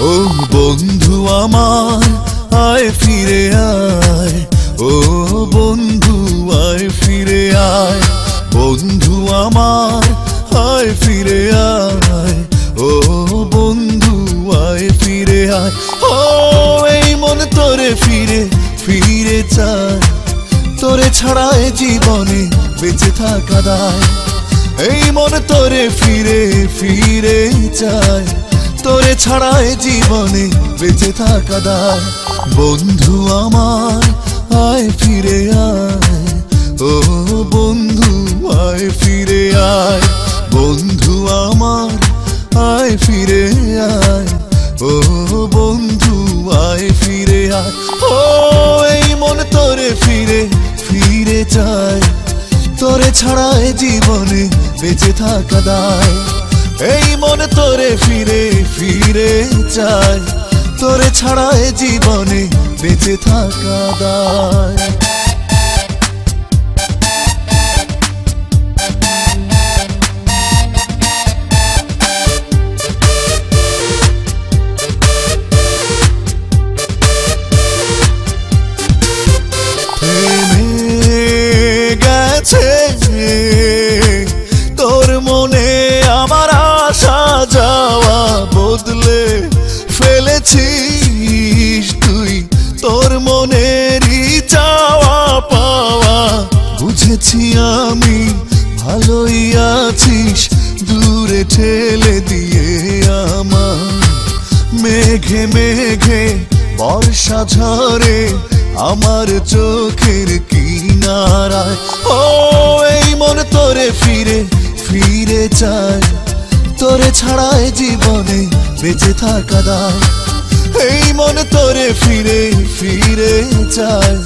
ও বন্ধু আমার আয় ফিরে আয়, ও বন্ধু আয় ফিরে আয়, বন্ধু আমার আয় ফিরে আয়, ও বন্ধু আয় ফিরে আয়। ও এই মন তোরে ফিরে ফিরে চায়, তোরে ছাড়ায় জীবনে বেঁচে থাকা দায়। এই মন তোরে ফিরে ফিরে চায়, তোরে ছাড়ায় জীবনে বেঁচে থাকা দায়। বন্ধু আমার আয় ফিরে আয়, ও বন্ধু আয় ফিরে আয়, বন্ধু আমার আয় ফিরে আয়, ও বন্ধু আয় ফিরে আয়। ও এই মন তোরে ফিরে ফিরে চায়, তোরে ছাড়ায় জীবনে বেঁচে থাকা দায়। এই মন তোরে ফিরে ফিরে চায়, তোরে ছাড়ায় জীবনে বেঁচে থাকা দায়। তোর মনে আমার আসা যাওয়া বদলে ফেলেছিস তুই, তোর মনেরই চাওয়া পাওয়া বুঝেছি আমি। ভালোই আছিস দূরে ঠেলে দিয়ে আমার, মেঘে মেঘে বর্ষা ঝরে আমার চোখের কিনারায়। ও এই মন তোরে ফিরে ফিরে চায়, তোরে ছাড়ায় জীবনে বেঁচে থাকা দায়। এই মন তোরে ফিরে ফিরে চায়,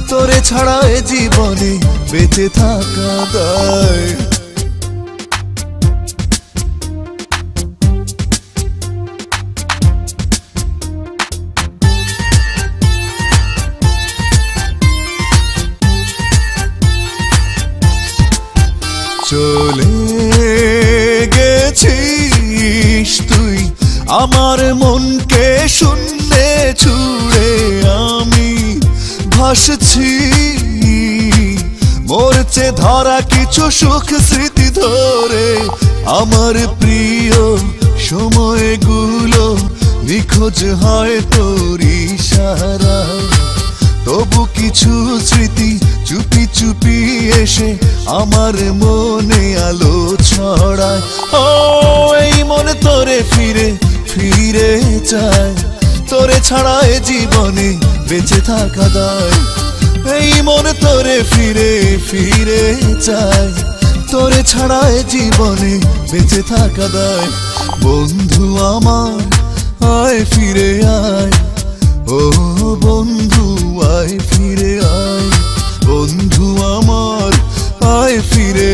তোরে ছাড়ায় জীবনে বেঁচে থাকা দায়। চলে গেছিস তুই আমার মনকে শূন্যে ছুড়ে, আমি ভাসছি মরছে ধরা কিছু সুখ স্মৃতি ধরে। আমার প্রিয় সময়গুলো নিখোঁজ হয় তোর ইশারায়, তবু কিছু স্মৃতি চুপি চুপি এসে আমার মনে আলো ছড়ায়। ও এই মন তোরে ফিরে ফিরে চায়, তোরে ছাড়ায় জীবনে বেঁচে থাকা দায়। এই মন তোরে ফিরে ফিরে চায়, তোরে ছাড়ায় জীবনে বেঁচে থাকা দায়। বন্ধু আমার আয় ফিরে আয়, ও বন্ধু আয় ফিরে আয়, বন্ধু আমার আয় ফিরে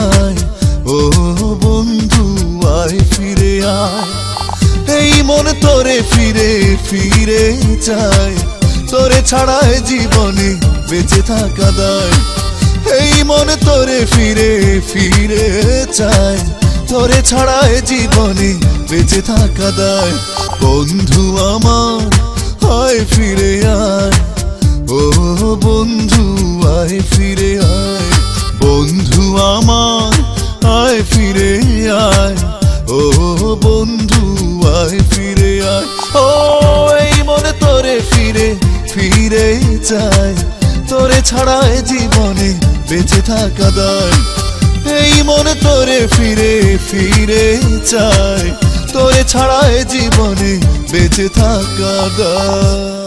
আয়, ও বন্ধু আয় ফিরে আয়। এই মন তোরে ফিরে ফিরে চায়, তোরে ছাড়ায় জীবনে বেঁচে থাকা দায়। এই মন তোরে ফিরে ফিরে চায়, তোরে ছাড়ায় জীবনে বেঁচে থাকা দায়। বন্ধু আমার আয় ফিরে আয়, ও বন্ধু আয় ফিরে আয়, বন্ধু আমার আয় ফিরে আয়, ও বন্ধু আয় ফিরে আয়। ও এই মনে তোরে ফিরে ফিরে চায়, তোরে ছাড়ায় জীবনে বেঁচে থাকা দায়। এই মনে তোরে ফিরে ফিরে চায়, তোরে ছাড়ায় জীবনে বেঁচে থাকা দায়।